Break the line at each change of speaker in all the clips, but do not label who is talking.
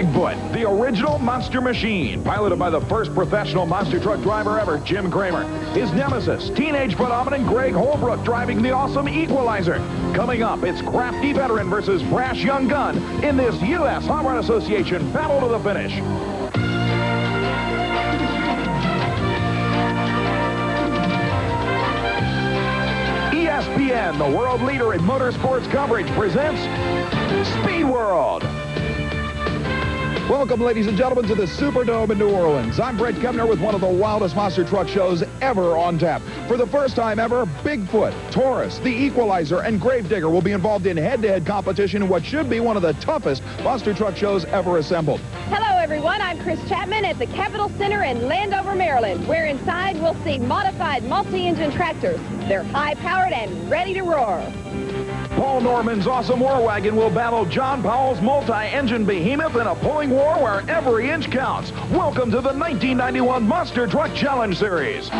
Bigfoot, the original monster machine, piloted by the first professional monster truck driver ever, Jim Kramer. His nemesis, teenage phenomenon Greg Holbrook, driving the awesome Equalizer. Coming up, it's crafty veteran versus brash young gun in this U.S. Hot Rod Association battle to the finish. ESPN, the world leader in motorsports coverage, presents Speedworld. Welcome, ladies and gentlemen, to the Superdome in New Orleans. I'm Brett Kempner with one of the wildest monster truck shows ever on tap. For the first time ever, Bigfoot, Taurus, the Equalizer, and Gravedigger will be involved in head-to-head competition in what should be one of the toughest monster truck shows ever assembled.
Hello, everyone. I'm Chris Chapman at the Capitol Center in Landover, Maryland, where inside we'll see modified multi-engine tractors. They're high-powered and ready to roar.
Paul Norman's awesome war wagon will battle John Powell's multi-engine behemoth in a pulling war where every inch counts. Welcome to the 1991 Monster Truck Challenge Series.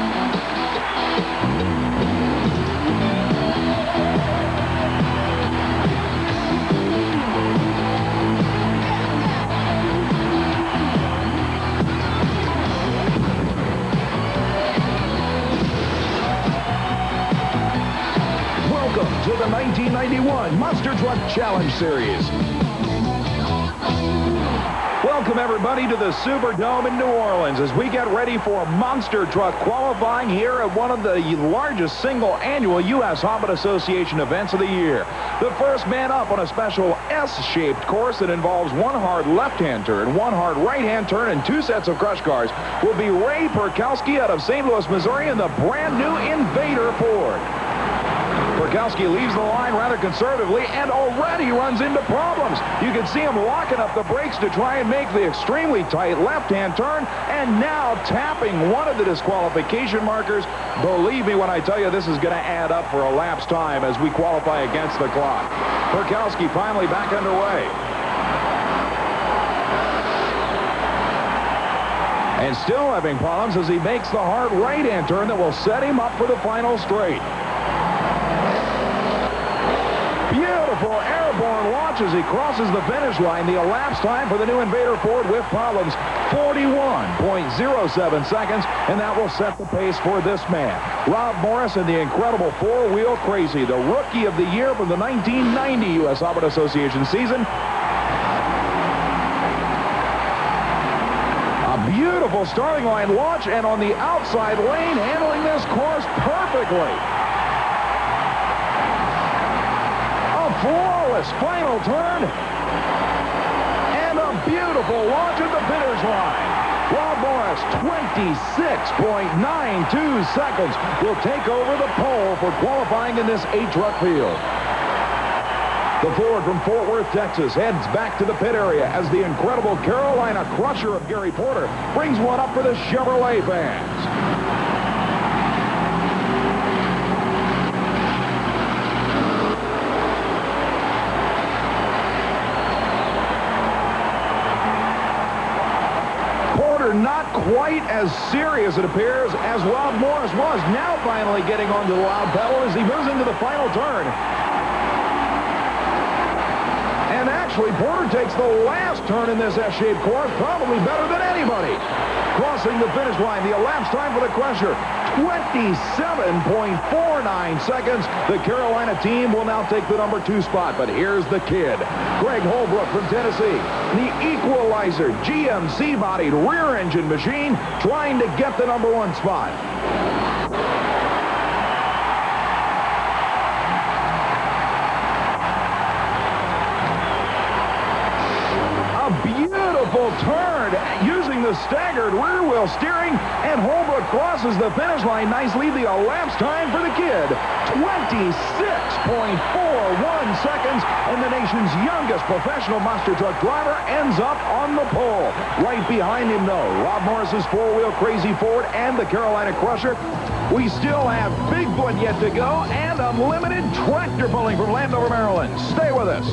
To the 1991 Monster Truck Challenge Series. Welcome, everybody, to the Superdome in New Orleans as we get ready for monster truck qualifying here at one of the largest single annual U.S. Hot Rod Association events of the year. The first man up on a special S-shaped course that involves one hard left-hand turn, one hard right-hand turn, and two sets of crush cars will be Ray Perkowski out of St. Louis, Missouri, in the brand new Invader Ford. Perkowski leaves the line rather conservatively and already runs into problems. You can see him locking up the brakes to try and make the extremely tight left-hand turn, and now tapping one of the disqualification markers. Believe me when I tell you this is going to add up for a lapse time as we qualify against the clock. Perkowski finally back underway. And still having problems as he makes the hard right-hand turn that will set him up for the final straight. Beautiful airborne launch as he crosses the finish line. The elapsed time for the new Invader Ford with problems, 41.07 seconds, and that will set the pace for this man. Rob Morris and the incredible four-wheel crazy, the rookie of the year from the 1990 U.S. Hot Rod Association season. A beautiful starting line launch, and on the outside lane, handling this course perfectly. Flawless final turn, and a beautiful launch at the finish line. Rob Morris, 26.92 seconds, will take over the pole for qualifying in this 8-truck field. The Ford from Fort Worth, Texas, heads back to the pit area as the incredible Carolina Crusher of Gary Porter brings one up for the Chevrolet fans. Not quite as serious, it appears, as Rob Morris was. Now finally getting onto the loud pedal as he moves into the final turn. And actually, Porter takes the last turn in this S-shaped course probably better than anybody. Crossing the finish line, the elapsed time for the Crusher, 27.49 seconds. The Carolina team will now take the number 2 spot, but here's the kid, Greg Holbrook from Tennessee. The Equalizer GMC-bodied rear-engine machine trying to get the number 1 spot. A beautiful turn using the staggered rear wheel steering, and Holbrook crosses the finish line nicely. The elapsed time for the kid, 26.41 seconds, and the nation's youngest professional monster truck driver ends up on the pole. Right behind him, though, Rob Morris's four-wheel crazy Ford and the Carolina Crusher. We still have Bigfoot yet to go and unlimited tractor pulling from Landover, Maryland. Stay with us.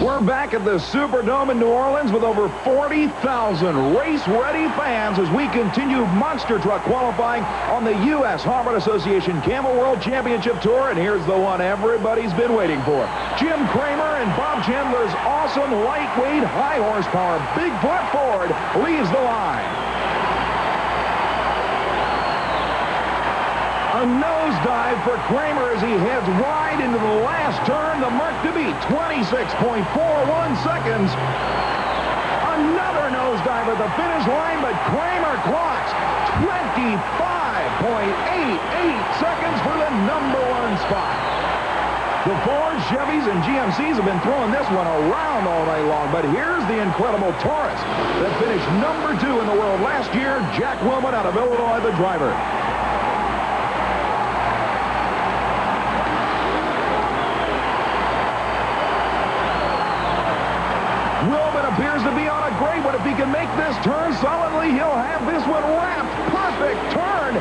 We're back at the Superdome in New Orleans with over 40,000 race-ready fans as we continue monster truck qualifying on the U.S. Harvard Association Camel World Championship Tour. And here's the one everybody's been waiting for. Jim Kramer and Bob Chandler's awesome lightweight, high-horsepower Bigfoot Ford leads the line. A nosedive for Kramer as he heads wide into the last turn. The mark to beat, 26.41 seconds. Another nosedive at the finish line, but Kramer clocks 25.88 seconds for the #1 spot. The Fords, Chevys, and GMCs have been throwing this one around all night long, but here's the incredible Taurus that finished #2 in the world last year. Jack Willman out of Illinois, the driver. Appears to be on a great one. If he can make this turn solidly, he'll have this one wrapped. Perfect turn.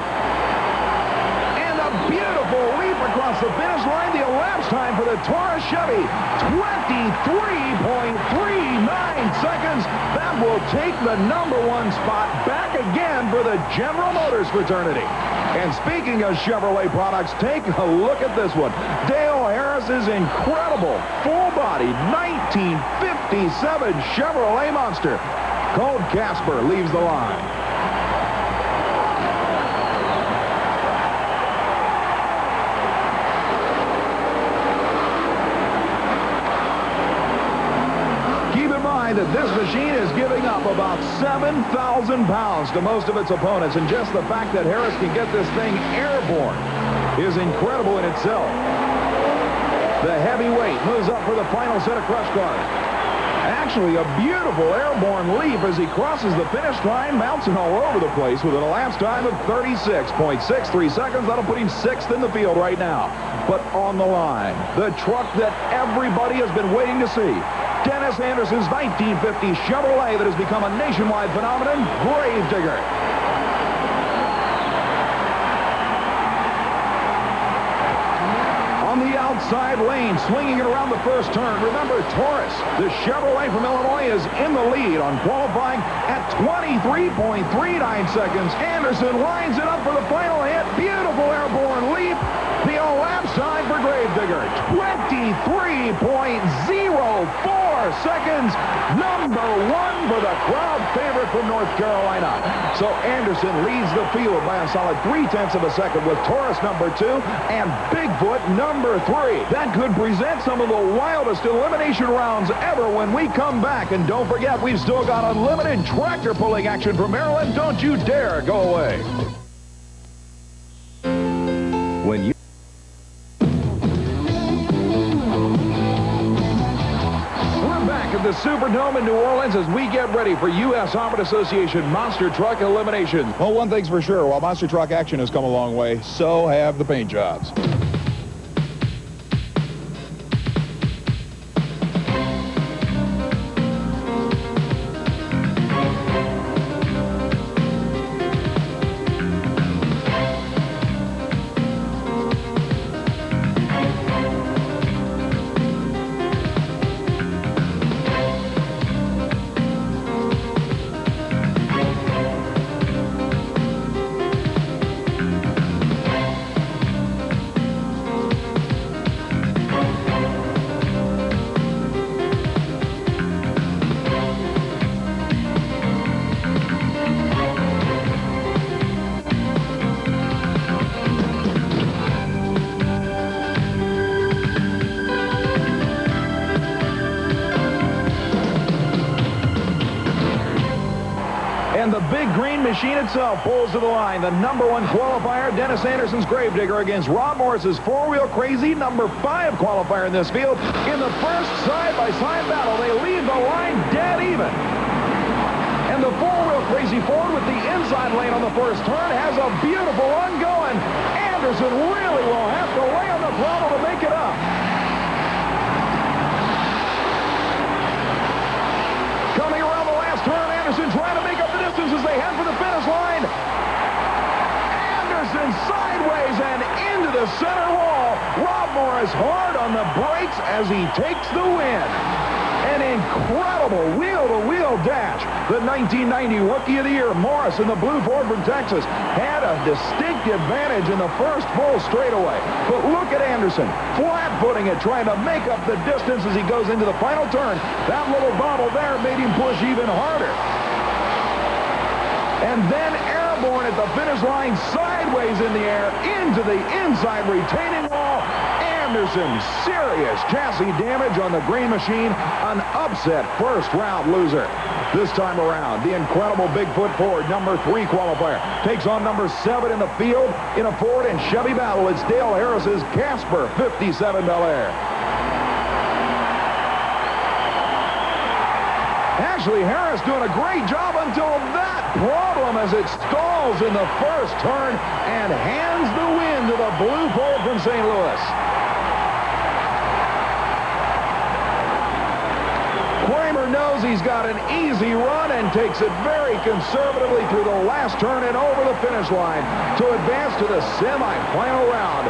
And a beautiful leap across the finish line. The elapsed time for the Taurus Chevy, 23.39 seconds. That will take the #1 spot back again for the General Motors fraternity. And speaking of Chevrolet products, take a look at this one. Dale Harris's incredible full-body 1957 Chevrolet Monster. Colt Casper leaves the line. That this machine is giving up about 7,000 pounds to most of its opponents, and just the fact that Harris can get this thing airborne is incredible in itself. The heavyweight moves up for the final set of crush cars. Actually, a beautiful airborne leap as he crosses the finish line, bouncing all over the place with an elapsed time of 36.63 seconds. That'll put him 6th in the field right now. But on the line, the truck that everybody has been waiting to see. Dennis Anderson's 1950 Chevrolet that has become a nationwide phenomenon, Gravedigger. On the outside lane, swinging it around the first turn. Remember, Taurus, the Chevrolet from Illinois, is in the lead on qualifying at 23.39 seconds. Anderson lines it up for the final hit. Beautiful airborne leap. The elapsed time for Gravedigger, 23.04 seconds. #1 for the crowd favorite from North Carolina. So Anderson leads the field by a solid 0.3 of a second with Taurus #2 and Bigfoot #3. That could present some of the wildest elimination rounds ever when we come back. And don't forget, we've still got unlimited tractor pulling action from Maryland. Don't you dare go away. When you the Superdome in New Orleans as we get ready for U.S. Harvard Association Monster Truck Elimination. Well, one thing's for sure, while monster truck action has come a long way, so have the paint jobs. And the big green machine itself pulls to the line. The #1 qualifier, Dennis Anderson's Gravedigger, against Rob Morris's four-wheel crazy #5 qualifier in this field. In the first side-by-side battle, they leave the line dead even. And the four-wheel crazy Ford with the inside lane on the first turn has a beautiful run going. Anderson really will have to lay on the throttle to make it up. Coming around the last turn, Anderson trying to make up the distance as they head for the finish line. Anderson sideways and into the center wall. Rob Morris hard on the brakes as he takes the win. An incredible wheel-to-wheel dash. The 1990 Rookie of the Year, Morris, in the blue Ford from Texas, had a distinct advantage in the first full straightaway. But look at Anderson, flat-footing it, trying to make up the distance as he goes into the final turn. That little bobble there made him push even harder. And then airborne at the finish line, sideways in the air, into the inside retaining wall. Anderson, serious chassis damage on the green machine, an upset first-round loser. This time around, the incredible Bigfoot Ford, number 3 qualifier, takes on number 7 in the field in a Ford and Chevy battle. It's Dale Harris's Casper 57 Bel Air. Actually, Harris doing a great job until that problem as it stalls in the first turn and hands the win to the blue Ford from St. Louis. Kramer knows he's got an easy run and takes it very conservatively through the last turn and over the finish line to advance to the semi-final round.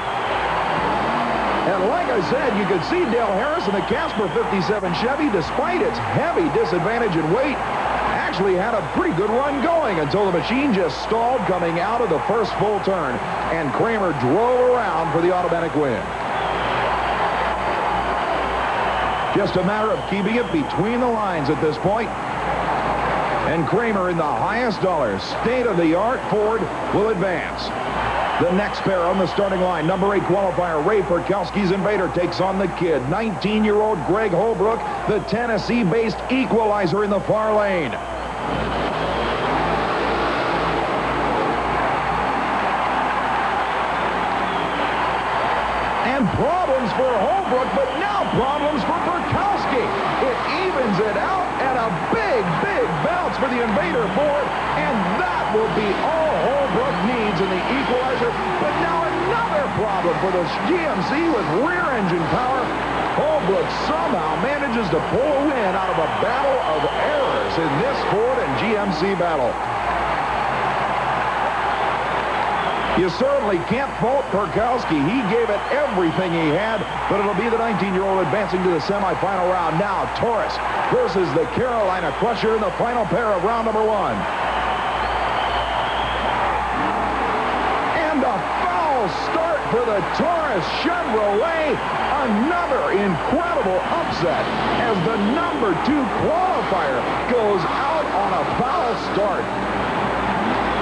And like I said, you could see Dale Harris in the Casper 57 Chevy, despite its heavy disadvantage in weight, actually had a pretty good run going until the machine just stalled coming out of the first full turn, and Kramer drove around for the automatic win. Just a matter of keeping it between the lines at this point. And Kramer, in the highest dollar, state-of-the-art Ford, will advance. The next pair on the starting line, number 8 qualifier, Ray Perkowski's Invader, takes on the kid, 19-year-old Greg Holbrook, the Tennessee-based equalizer in the far lane. And problems for Holbrook, but now problems for Perkowski. It evens it out, and a big bounce for the Invader Ford, and that will be all Holbrook needs in the equalizer. But now another problem for the GMC with rear engine power. Holbrook somehow manages to pull a win out of a battle of errors in this Ford and GMC battle. You certainly can't fault Perkowski. He gave it everything he had, but it'll be the 19-year-old advancing to the semifinal round. Now, Taurus versus the Carolina Crusher in the final pair of round number 1. And a foul start for the Taurus Chevrolet. Another incredible upset as the number 2 qualifier goes out on a foul start.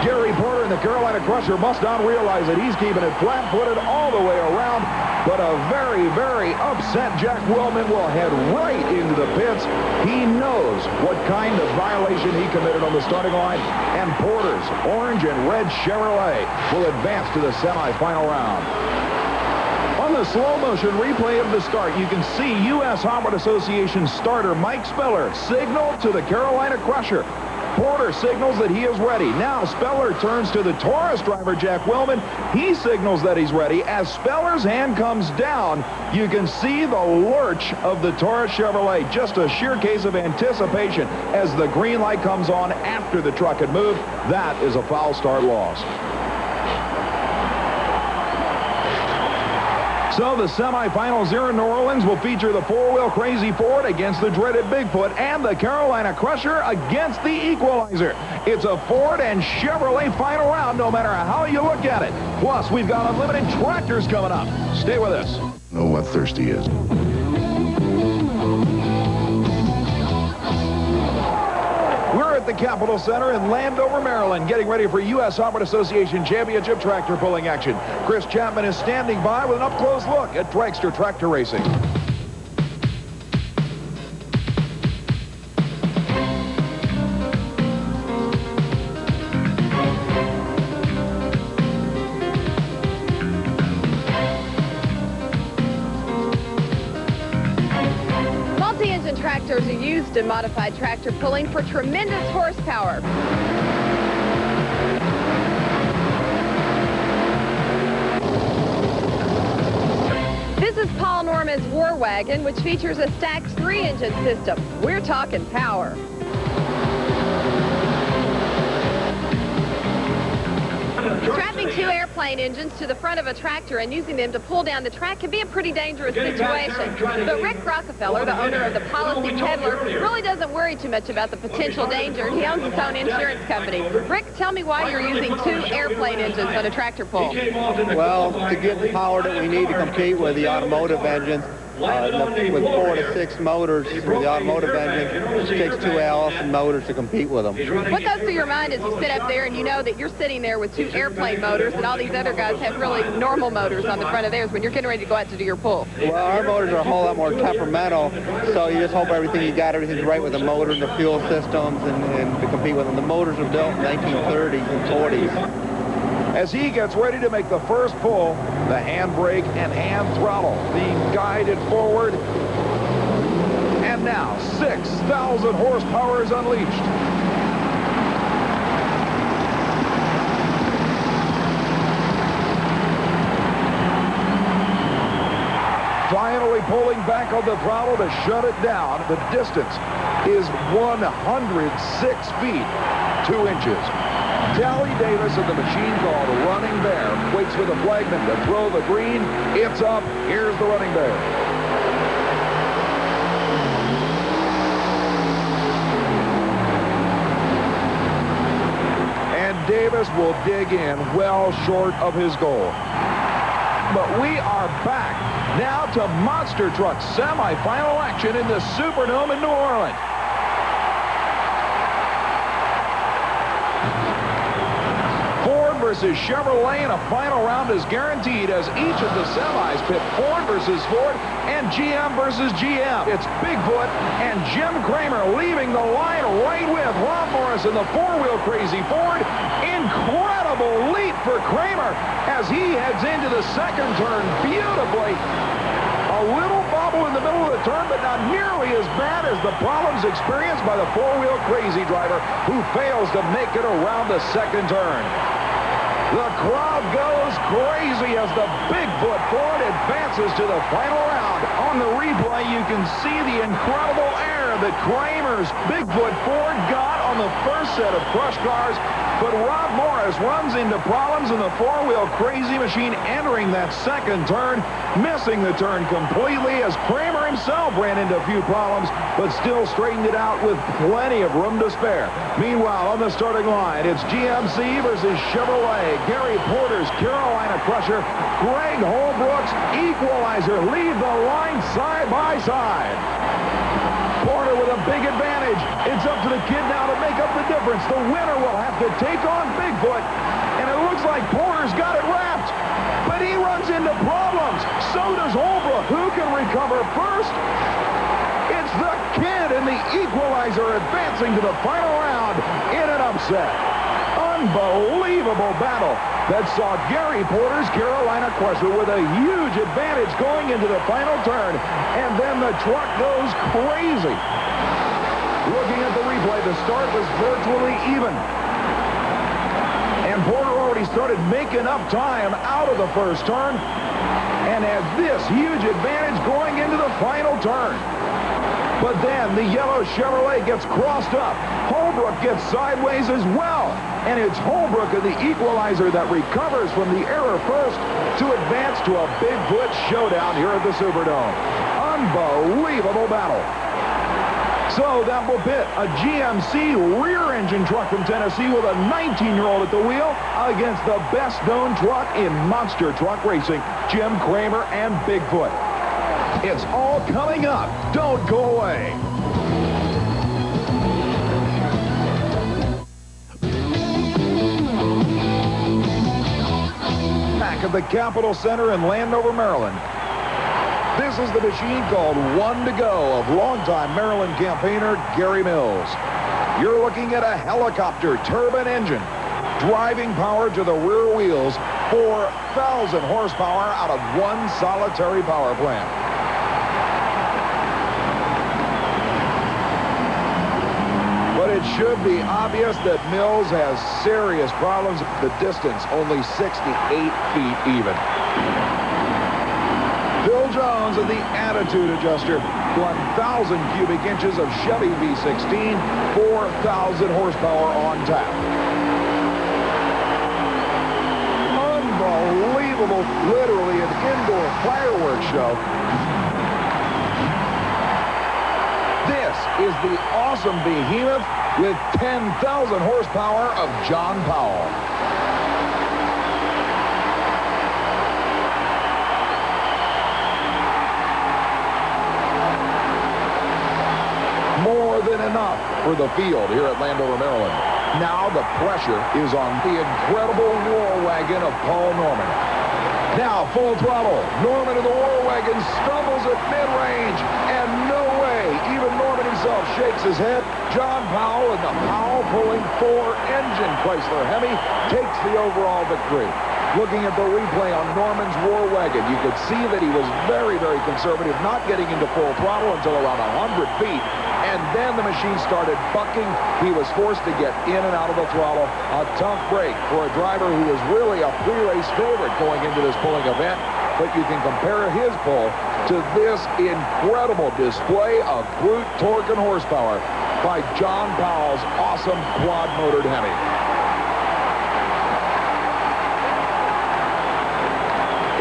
Gary Porter in the Carolina Crusher must not realize that he's keeping it flat-footed all the way around, but a very upset Jack Wellman will head right into the pits. He knows what kind of violation he committed on the starting line, and Porter's orange and red Chevrolet will advance to the semifinal round. On the slow-motion replay of the start, you can see U.S. Harvard Association starter Mike Speller signal to the Carolina Crusher. Porter signals that he is ready. Now Speller turns to the Taurus driver, Jack Wellman. He signals that he's ready. As Speller's hand comes down, you can see the lurch of the Taurus Chevrolet. Just a sheer case of anticipation as the green light comes on after the truck had moved. That is a foul start loss. So the semifinals here in New Orleans will feature the four-wheel Crazy Ford against the dreaded Bigfoot and the Carolina Crusher against the Equalizer. It's a Ford and Chevrolet final round no matter how you look at it. Plus, we've got unlimited tractors coming up. Stay with us.
Know what thirsty is.
We're at the Capitol Center in Landover, Maryland, getting ready for U.S. Harvard Association Championship tractor pulling action. Chris Chapman is standing by with an up-close look at dragster tractor racing.
Multi-engine tractors are used in modified tractor pulling for tremendous horsepower. This is Paul Norman's War Wagon, which features a stacked 3-engine system. We're talking power. Strapping 2 airplane engines to the front of a tractor and using them to pull down the track can be a pretty dangerous situation. But Rick Rockefeller, the owner of the Policy Peddler, really doesn't worry too much about the potential danger. He owns his own insurance company. Rick, tell me why you're using 2 airplane engines on a tractor pull.
Well, to get the power that we need to compete with the automotive engines, with 4 to 6 motors for the automotive engine, it takes 2 Allison motors to compete with them.
What goes through your mind as you sit up there and you know that you're sitting there with 2 airplane motors and all these other guys have really normal motors on the front of theirs when you're getting ready to go out to do your pull?
Well, our motors are a whole lot more temperamental, so you just hope everything's right with the motor and the fuel systems and to compete with them. The motors are built in 1930s and 40s.
As he gets ready to make the first pull, the handbrake and hand throttle being guided forward. And now 6,000 horsepower is unleashed. Finally pulling back on the throttle to shut it down. The distance is 106 feet, 2 inches. Tally Davis of the machine called Running Bear waits for the flagman to throw the green. It's up. Here's the Running Bear. And Davis will dig in well short of his goal. But we are back now to Monster Truck semifinal action in the Superdome in New Orleans. Versus Chevrolet in a final round is guaranteed as each of the semis pit Ford versus Ford and GM versus GM. It's Bigfoot and Jim Kramer leaving the line right with Rob Morris in the 4-wheel crazy Ford. Incredible leap for Kramer as he heads into the second turn beautifully. A little bobble in the middle of the turn, but not nearly as bad as the problems experienced by the 4-wheel crazy driver who fails to make it around the second turn. The crowd goes crazy as the Bigfoot Ford advances to the final round. On the replay, you can see the incredible air that Kramer's Bigfoot Ford got on the first set of crush cars, but Rob Morris runs into problems in the 4-wheel crazy machine entering that second turn, missing the turn completely as Kramer himself ran into a few problems, but still straightened it out with plenty of room to spare. Meanwhile, on the starting line, it's GMC versus Chevrolet. Gary Porter's Carolina Crusher, Greg Holbrook's Equalizer lead the line side by side. Porter with a big advantage. It's up to the kid now to make up the difference. The winner will have to take on Bigfoot, and it looks like Porter's got it wrapped, but he runs into problems. So does Holbrook. Who can recover first? It's the kid in the Equalizer advancing to the final round in an upset. Unbelievable battle that saw Gary Porter's Carolina Crusher with a huge advantage going into the final turn, and then the truck goes crazy. Looking at the replay, the start was virtually even, and Porter already started making up time out of the first turn and had this huge advantage going into the final turn. But then the yellow Chevrolet gets crossed up. Holbrook gets sideways as well. And it's Holbrook in the Equalizer that recovers from the error first to advance to a Bigfoot showdown here at the Superdome. Unbelievable battle. So that will pit a GMC rear-engine truck from Tennessee with a 19-year-old at the wheel against the best-known truck in monster truck racing, Jim Kramer and Bigfoot. It's all coming up. Don't go away. Back at the Capitol Center in Landover, Maryland. This is the machine called One to Go of longtime Maryland campaigner Gary Mills. You're looking at a helicopter turbine engine, driving power to the rear wheels, 4,000 horsepower out of one solitary power plant. But it should be obvious that Mills has serious problems. The distance, only 68 feet even. Bill Jones and the attitude adjuster, 1,000 cubic inches of Chevy V16, 4,000 horsepower on tap. unbelievable, literally an indoor fireworks show. This is the awesome behemoth with 10,000 horsepower of John Powell. More than enough for the field here at Landover, Maryland. Now the pressure is on the incredible war wagon of Paul Norman. Now full throttle. Norman in the war wagon stumbles at mid-range, and no way, even Norman himself shakes his head. John Powell and the Powell pulling 4-engine Chrysler Hemi takes the overall victory. Looking at the replay on Norman's war wagon, you could see that he was very, very conservative, not getting into full throttle until around 100 feet. And then the machine started bucking. He was forced to get in and out of the throttle. A tough break for a driver who was really a pre-race favorite going into this pulling event. But you can compare his pull to this incredible display of brute torque and horsepower by John Powell's awesome quad-motored Hemi.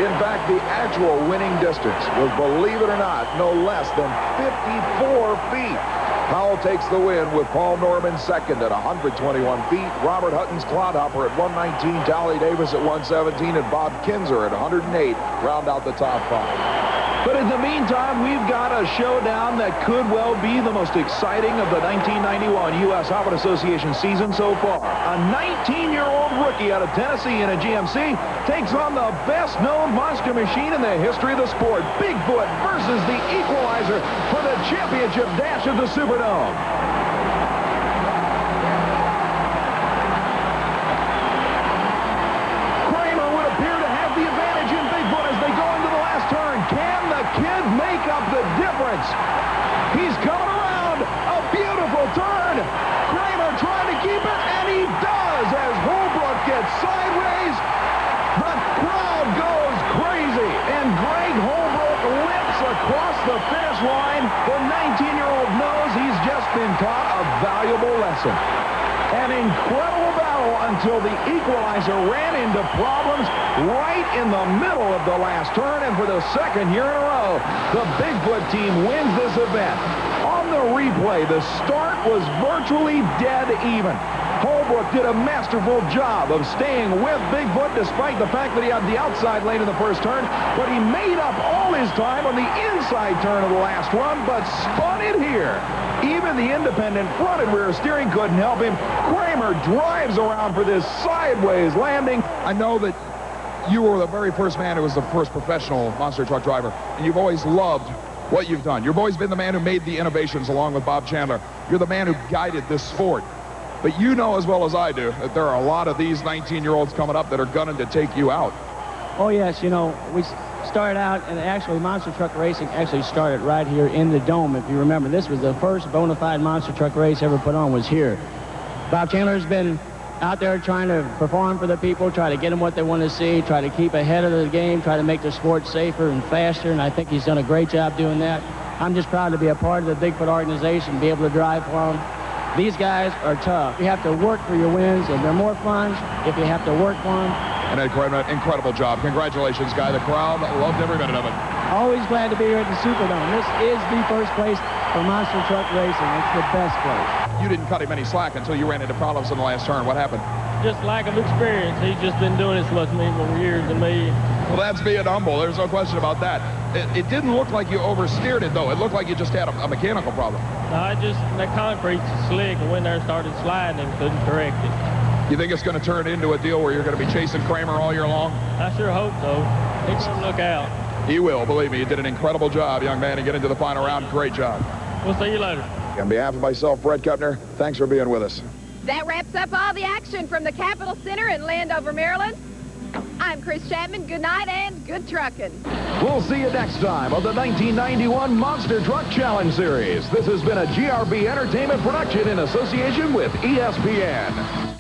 In fact, the actual winning distance was, believe it or not, no less than 54 feet. Powell takes the win with Paul Norman second at 121 feet. Robert Hutton's Clodhopper at 119, Tally Davis at 117, and Bob Kinzer at 108 round out the top five. But in the meantime, we've got a showdown that could well be the most exciting of the 1991 U.S. Hobbit Association season so far. A 19-year-old rookie out of Tennessee in a GMC takes on the best-known monster machine in the history of the sport, Bigfoot versus the Equalizer for the championship dash of the Superdome. Kramer would appear to have the advantage in Bigfoot as they go into the last turn. Can the kid make up the difference? He's coming around. A beautiful turn. Kramer trying to keep it, and he does as Holbrook gets sideways. The crowd goes crazy, and Greg Holbrook limps across the finish line. The 19-year-old knows he's just been taught a valuable lesson. An incredible battle until the Equalizer ran into problems right in the middle of the last turn, and for the second year in a row, the Bigfoot team wins this event. On the replay, the start was virtually dead even. Holbrook did a masterful job of staying with Bigfoot despite the fact that he had the outside lane in the first turn, but he made up all his time on the inside turn of the last one, but spun it here. Even the independent front and rear steering couldn't help him. Kramer drives around for this sideways landing. I know that you were the very first man who was the first professional monster truck driver, and you've always loved what you've done. You've always been the man who made the innovations along with Bob Chandler. You're the man who guided this sport. But you know as well as I do that there are a lot of these 19-year-olds coming up that are gunning to take you out.
Oh, yes. You know, we started out, and actually monster truck racing actually started right here in the Dome. If you remember, this was the first bona fide monster truck race ever put on was here. Bob Chandler's been out there trying to perform for the people, try to get them what they want to see, try to keep ahead of the game, try to make the sport safer and faster, and I think he's done a great job doing that. I'm just proud to be a part of the Bigfoot organization, be able to drive for them. These guys are tough. You have to work for your wins, and they're more fun if you have to work for them.
An incredible job. Congratulations, Guy. The crowd loved every minute of it.
Always glad to be here at the Superdome. This is the first place for monster truck racing. It's the best place.
You didn't cut him any slack until you ran into problems in the last turn. What happened?
Just lack of experience. He's just been doing this much more years than me.
Well, that's being humble. There's no question about that. It didn't look like you oversteered it, though. It looked like you just had a mechanical problem.
No, that concrete's slick, and when there started sliding and couldn't correct it.
You think it's going to turn into a deal where you're going to be chasing Kramer all year long?
I sure hope so. He's going to look out.
He will, believe me. You did an incredible job, young man, to get into the final round. Great job.
We'll see you later.
On behalf of myself, Brett Kupner, thanks for being with us.
That wraps up all the action from the Capitol Center in Landover, Maryland. I'm Chris Chapman. Good night and good trucking.
We'll see you next time on the 1991 Monster Truck Challenge Series. This has been a GRB Entertainment production in association with ESPN.